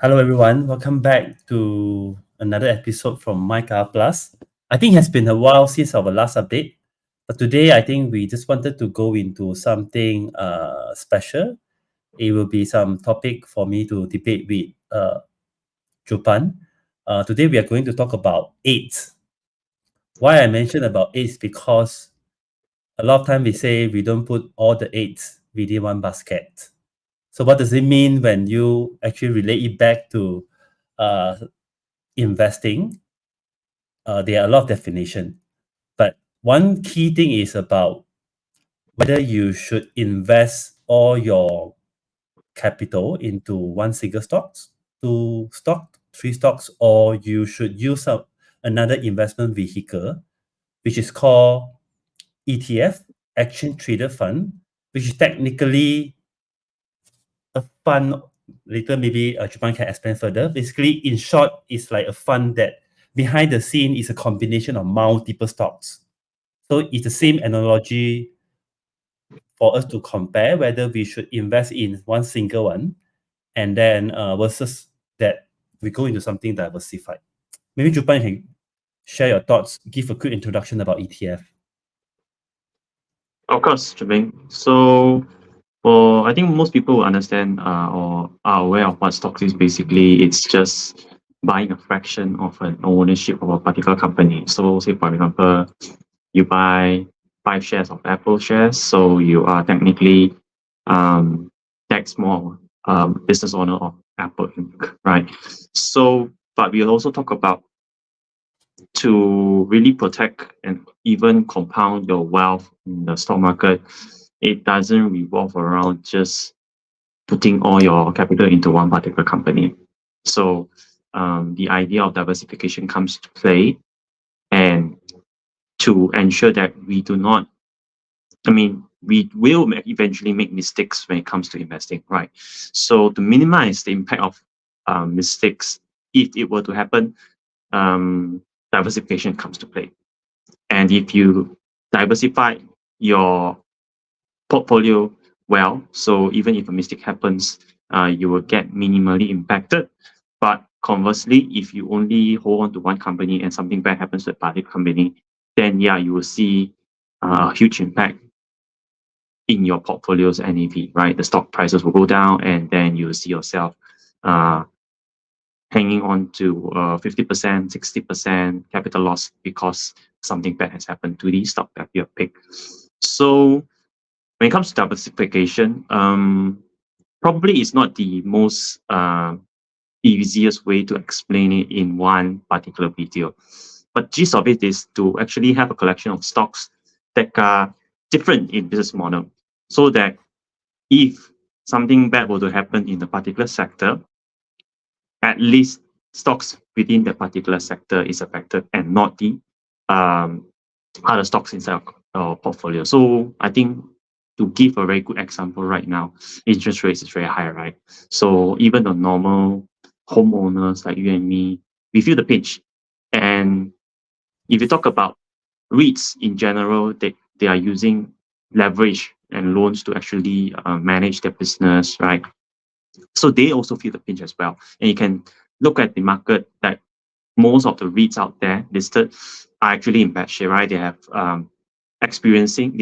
Hello, everyone. Welcome back to another episode from mykayaplus. I think it has been a while since our last update, but today I think we just wanted to go into something special. It will be some topic for me to debate with Jupan. Today we are going to talk about AIDS. Why I mentioned about AIDS because a lot of time we say we don't put all the eggs within one basket. So what does it mean when you actually relate it back to uh, investing? There are a lot of definition, but one key thing is about whether you should invest all your capital into one single stocks, two stock, three stocks, or you should use up another investment vehicle, which is called ETF, Exchange Traded Fund, which is technically a fund. Later, maybe Japan can explain further. Basically, in short, it's like a fund that behind the scene is a combination of multiple stocks. So it's the same analogy for us to compare whether we should invest in one single one and then versus that we go into something diversified. Maybe Japan can share your thoughts, give a quick introduction about ETF. Of course, Jermaine. So, I think most people will understand or are aware of what stocks is. Basically, it's just buying a fraction of an ownership of a particular company. So, say for example, you buy 5 shares of Apple shares, so you are technically that small business owner of Apple Inc. Right? So, but we'll also talk about to really protect and even compound your wealth in the stock market, it doesn't revolve around just putting all your capital into one particular company. So the idea of diversification comes to play, and to ensure that we do not, we will eventually make mistakes when it comes to investing, right? So to minimize the impact of mistakes, if it were to happen, diversification comes to play. And if you diversify your portfolio well, so even if a mistake happens, you will get minimally impacted. But conversely, if you only hold on to one company and something bad happens to a particular company, then yeah, you will see a huge impact in your portfolio's NAV, right? The stock prices will go down, and then you will see yourself hanging on to 50%, 60% capital loss because something bad has happened to the stock that you have picked. So when it comes to diversification, probably it's not the most easiest way to explain it in one particular video. But gist of it is to actually have a collection of stocks that are different in business model, so that if something bad were to happen in a particular sector, at least stocks within the particular sector is affected and not the other stocks inside our portfolio. So I think to give a very good example right now, interest rates is very high, right? So even the normal homeowners like you and me, we feel the pinch. And if you talk about REITs in general, they are using leverage and loans to actually manage their business, right? So they also feel the pinch as well. And you can look at the market that most of the REITs out there listed are actually in bad shape, right? They are experiencing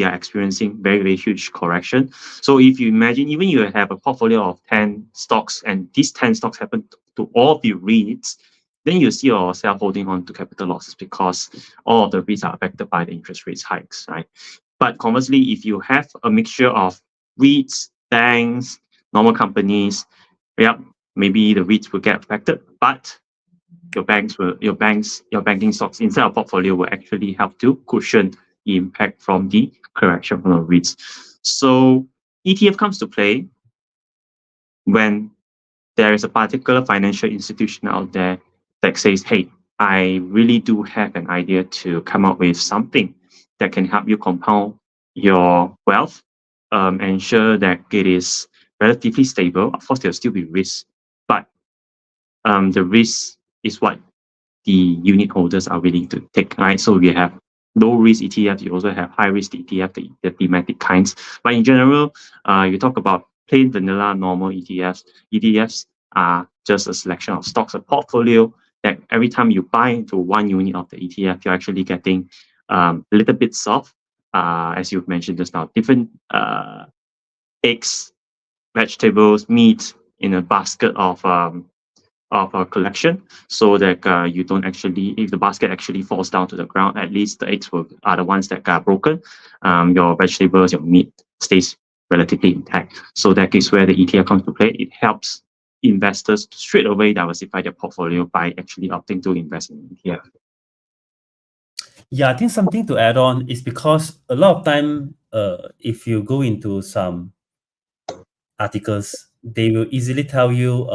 very, very huge correction. So if you imagine, even you have a portfolio of 10 stocks and these 10 stocks happen to all of the REITs, then you see yourself holding on to capital losses because all of the REITs are affected by the interest rates hikes, right? But conversely, if you have a mixture of REITs, banks, normal companies, yeah, maybe the REITs will get affected, but your banking stocks inside your portfolio will actually help to cushion the impact from the correction from the REITs. So ETF comes to play when there is a particular financial institution out there that says, hey, I really do have an idea to come up with something that can help you compound your wealth, ensure that it is relatively stable. Of course, there'll still be risks, but the risk is what the unit holders are willing to take, right? So we have low risk ETF, you also have high risk ETF, the thematic kinds. But in general, you talk about plain vanilla normal ETFs. ETFs are just a selection of stocks, a portfolio that every time you buy into one unit of the ETF, you're actually getting little bits of, as you've mentioned just now, different eggs, vegetables, meat in a basket of a collection, so that you don't actually, if the basket actually falls down to the ground, at least the eggs are the ones that got broken. Your vegetables, your meat stays relatively intact. So that is where the ETF comes to play. It helps investors to straight away diversify their portfolio by actually opting to invest in ETF. Yeah, I think something to add on is because a lot of time, if you go into some articles, they will easily tell you,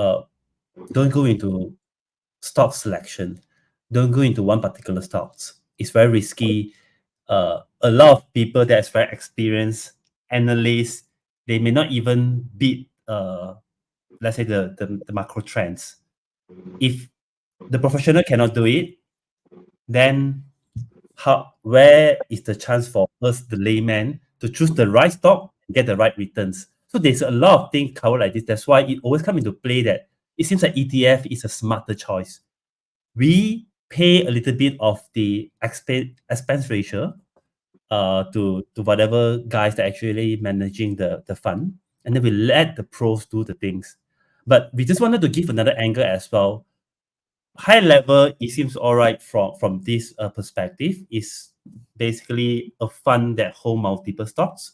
don't go into stock selection, don't go into one particular stocks. It's very risky. A lot of people that's very experienced analysts, they may not even beat, let's say the macro trends. If the professional cannot do it, then where is the chance for us, the layman, to choose the right stock and get the right returns? So there's a lot of things covered like this. That's why it always comes into play that it seems like ETF is a smarter choice. We pay a little bit of the expense ratio to whatever guys that actually managing the fund, and then we let the pros do the things. But we just wanted to give another angle as well. High level, it seems all right from this perspective. Is basically a fund that hold multiple stocks,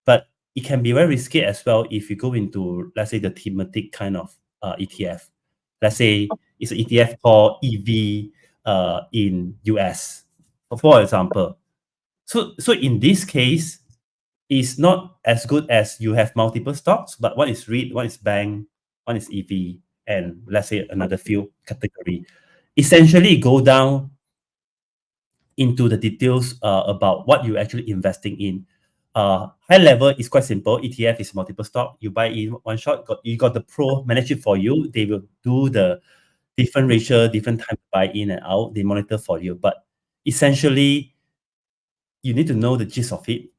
but it can be very risky as well if you go into, let's say, the thematic kind of ETF. Let's say it's an ETF called EV in US, for example. So in this case, it's not as good as you have multiple stocks, but one is REIT, one is bank, one is EV, and let's say another few category. Essentially, go down into the details about what you're actually investing in. High level is quite simple. ETF is multiple stock. You buy in one shot. You got the pro manage it for you. They will do the different ratio, different time to buy in and out. They monitor for you. But essentially, you need to know the gist of it.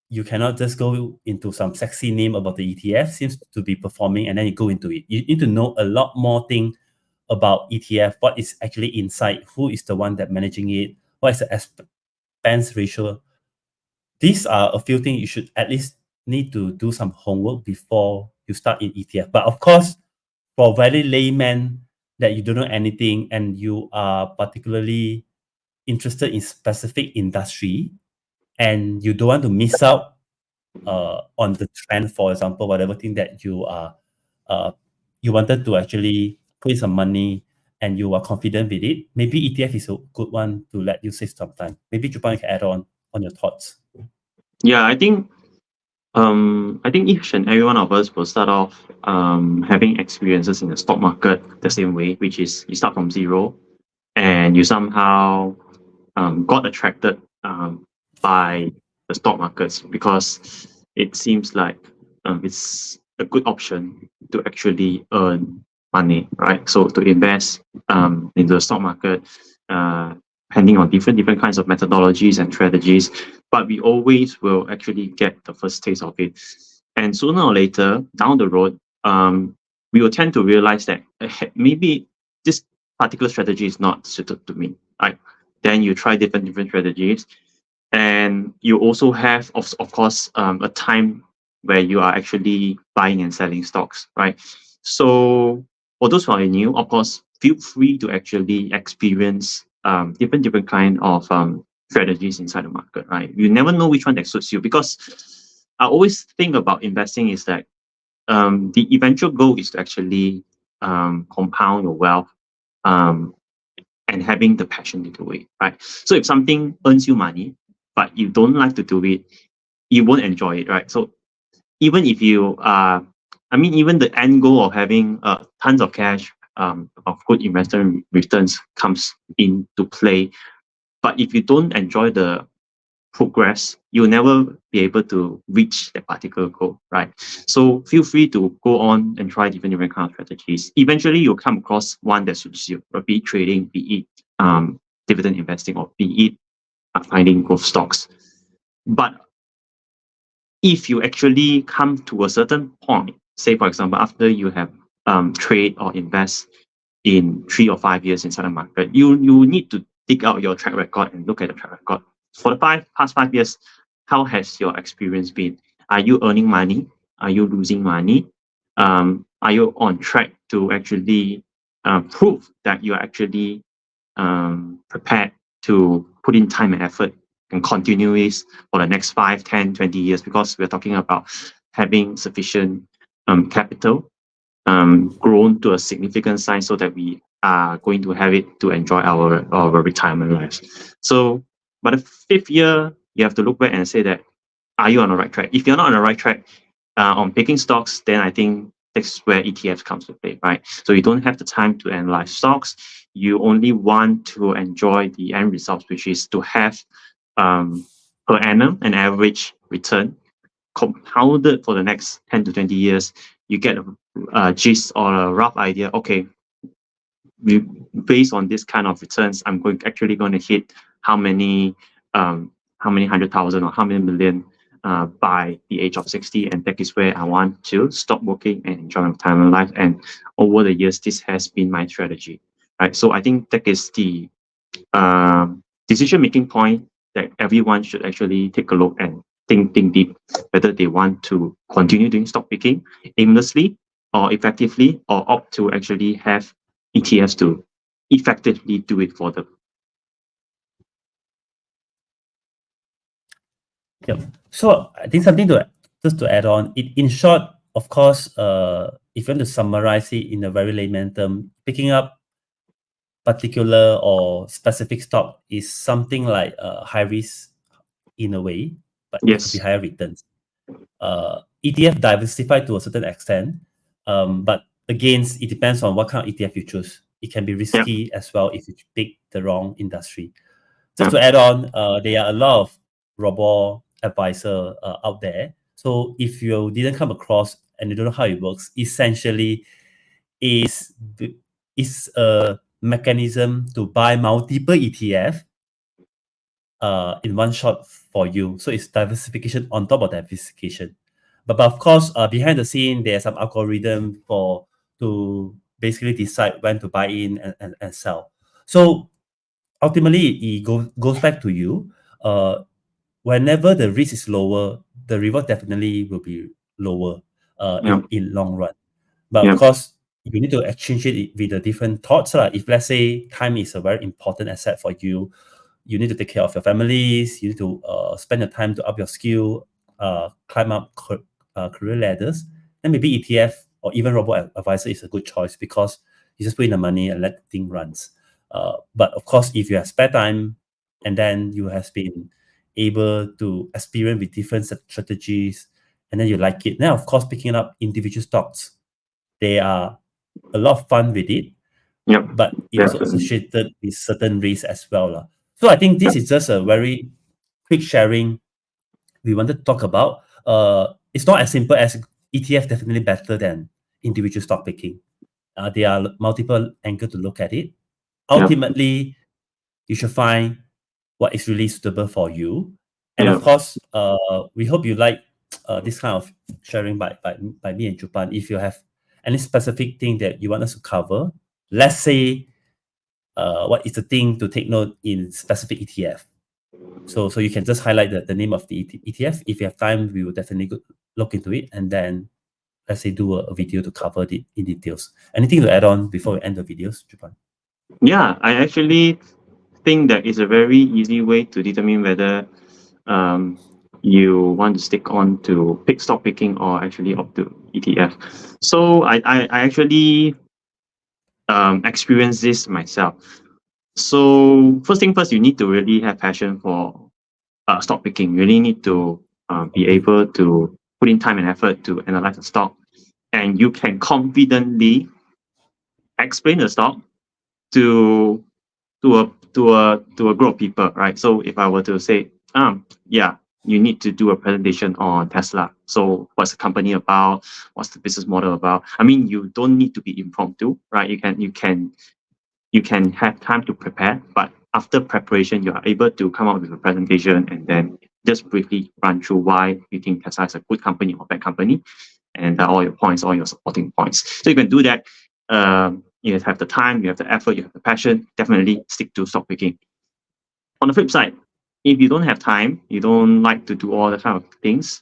You cannot just go into some sexy name about the ETF seems to be performing and then you go into it. You need to know a lot more thing about ETF, what is actually inside, who is the one that managing it, what is the expense ratio. These are a few things you should at least need to do some homework before you start in ETF. But of course, for very layman that you don't know anything and you are particularly interested in specific industry and you don't want to miss out on the trend, for example, whatever thing that you are you wanted to actually put in some money and you are confident with it, maybe ETF is a good one to let you save some time. Maybe Japan can add on your thoughts. Yeah, I think each and every one of us will start off having experiences in the stock market the same way, which is you start from zero and you somehow got attracted by the stock markets because it seems like it's a good option to actually earn money, right? So to invest into the stock market, depending on different kinds of methodologies and strategies, but we always will actually get the first taste of it. And sooner or later, down the road, we will tend to realize that maybe this particular strategy is not suited to me, right? Then you try different strategies, and you also have, of course, a time where you are actually buying and selling stocks, right? So for those who are new, of course, feel free to actually experience different kind of strategies inside the market, right? You never know which one that suits you, because I always think about investing is that the eventual goal is to actually compound your wealth and having the passion to do it, right? So if something earns you money, but you don't like to do it, you won't enjoy it, right? So even if you even the end goal of having tons of cash of good investment returns comes into play. But if you don't enjoy the progress, you'll never be able to reach that particular goal, right? So feel free to go on and try different kind of strategies. Eventually, you'll come across one that suits you, be it trading, be it dividend investing, or be it finding growth stocks. But if you actually come to a certain point, say for example, after you have trade or invest in 3 or 5 years inside the market. You need to dig out your track record and look at the track record. For the past 5 years, how has your experience been? Are you earning money? Are you losing money? Are you on track to actually prove that you're actually prepared to put in time and effort and continue this for the next 5, 10, 20 years? Because we're talking about having sufficient capital grown to a significant size so that we are going to have it to enjoy our retirement lives. So by the 5th year, you have to look back and say that, are you on the right track? If you're not on the right track on picking stocks, then I think that's where ETFs comes to play, right? So you don't have the time to analyze stocks. You only want to enjoy the end results, which is to have per annum an average return compounded for the next 10 to 20 years. You get a gist or a rough idea. Okay, based on this kind of returns, I'm actually going to hit how many 100,000 or how many million by the age of 60, and that is where I want to stop working and enjoy my retirement life. And over the years, this has been my strategy, right? So I think that is the decision-making point that everyone should actually take a look and think deep whether they want to continue doing stock picking aimlessly or effectively, or opt to actually have ETFs to effectively do it for them. Yep. So I think something to just to add on, in short, of course, if you want to summarize it in a very layman term, picking up particular or specific stock is something like high risk in a way, but it could be Yes. higher returns. ETF diversify to a certain extent, but again, it depends on what kind of ETF you choose. It can be risky as well if you pick the wrong industry. Just to add on, there are a lot of robo advisor out there. So if you didn't come across and you don't know how it works, essentially is a mechanism to buy multiple ETF in one shot for you. So it's diversification on top of diversification. But of course, behind the scene, there's some algorithm to basically decide when to buy in and sell. So ultimately, it goes back to you. Whenever the risk is lower, the reward definitely will be lower in long run. But of course, you need to exchange it with the different thoughts. If let's say time is a very important asset for you, you need to take care of your families, you need to spend the time to up your skill, climb up career ladders, then maybe ETF or even robo-advisor is a good choice because you just put in the money and let the thing runs. But of course, if you have spare time and then you have been able to experiment with different strategies and then you like it, then of course picking up individual stocks, they are a lot of fun with it, but it also associated with certain risks as well. So I think this is just a very quick sharing we wanted to talk about. It's not as simple as ETF definitely better than individual stock picking. There are multiple angles to look at it. Ultimately, you should find what is really suitable for you. And of course, we hope you like this kind of sharing by me and Jupan. If you have any specific thing that you want us to cover, let's say what is the thing to take note in specific ETF. So you can just highlight the name of the ETF. If you have time, we will definitely look into it and then let's say do a video to cover it in details. Anything to add on before we end the videos, Jupan? Yeah, I actually think that is a very easy way to determine whether you want to stick on to stock picking or actually opt to ETF. So I actually experienced this myself. So first thing first, you need to really have passion for stock picking. You really need to be able to put in time and effort to analyze the stock, and you can confidently explain the stock to a group of people, right? So if I were to say, yeah, you need to do a presentation on Tesla. So what's the company about? What's the business model about? I mean, you don't need to be impromptu, right? You can have time to prepare, but after preparation, you are able to come up with a presentation and then just briefly run through why you think Tesla is a good company or bad company. and all your points, all your supporting points. So you can do that. You have the time, you have the effort, you have the passion. Definitely stick to stock picking. On the flip side, if you don't have time, you don't like to do all the kind of things,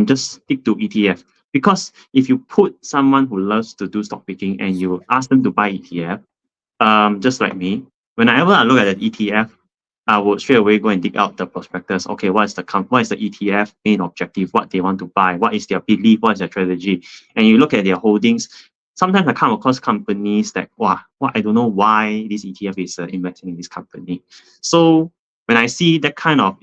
just stick to ETF. Because if you put someone who loves to do stock picking and you ask them to buy ETF, just like me, whenever I look at an ETF, I would straight away go and dig out the prospectus. Okay, what is the ETF main objective? What they want to buy? What is their belief? What is their strategy? And you look at their holdings. Sometimes I come across companies that, I don't know why this ETF is investing in this company. So when I see that kind of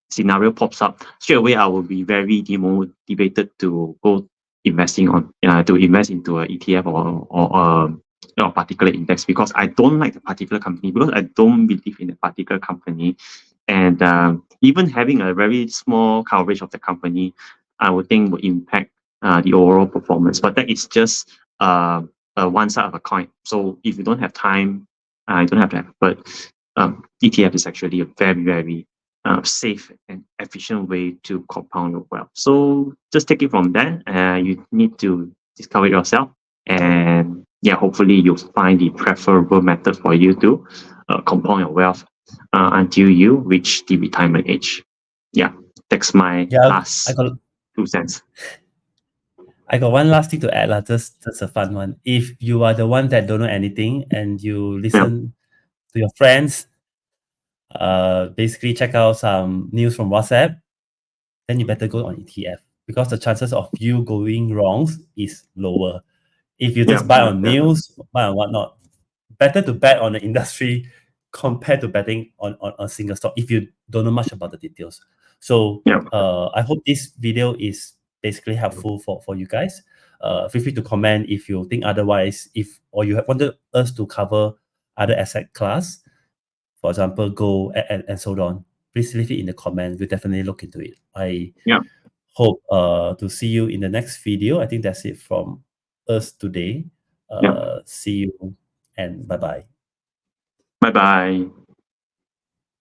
scenario pops up, straight away I will be very demotivated to go investing on to invest into an ETF or a particular index, because I don't like the particular company, because I don't believe in a particular company. And even having a very small coverage of the company, I would think would impact the overall performance. But that is just one side of a coin. So if you don't have time, you don't have to effort, ETF is actually a very, very safe and efficient way to compound your wealth. So just take it from there. You need to discover it yourself, and hopefully you'll find the preferable method for you to compound your wealth until you reach the retirement age. Yeah, that's my last 2 cents. I got one last thing to add, just a fun one. If you are the one that don't know anything and you listen to your friends, basically check out some news from WhatsApp, then you better go on ETF, because the chances of you going wrong is lower. If you just buy on news, buy on whatnot, better to bet on the industry compared to betting on a single stock if you don't know much about the details. So I hope this video is basically helpful for you guys. Feel free to comment if you think otherwise, or you have wanted us to cover other asset class, for example, gold and so on. Please leave it in the comment. We'll definitely look into it. I hope to see you in the next video. I think that's it from us today. See you and bye-bye. Bye-bye.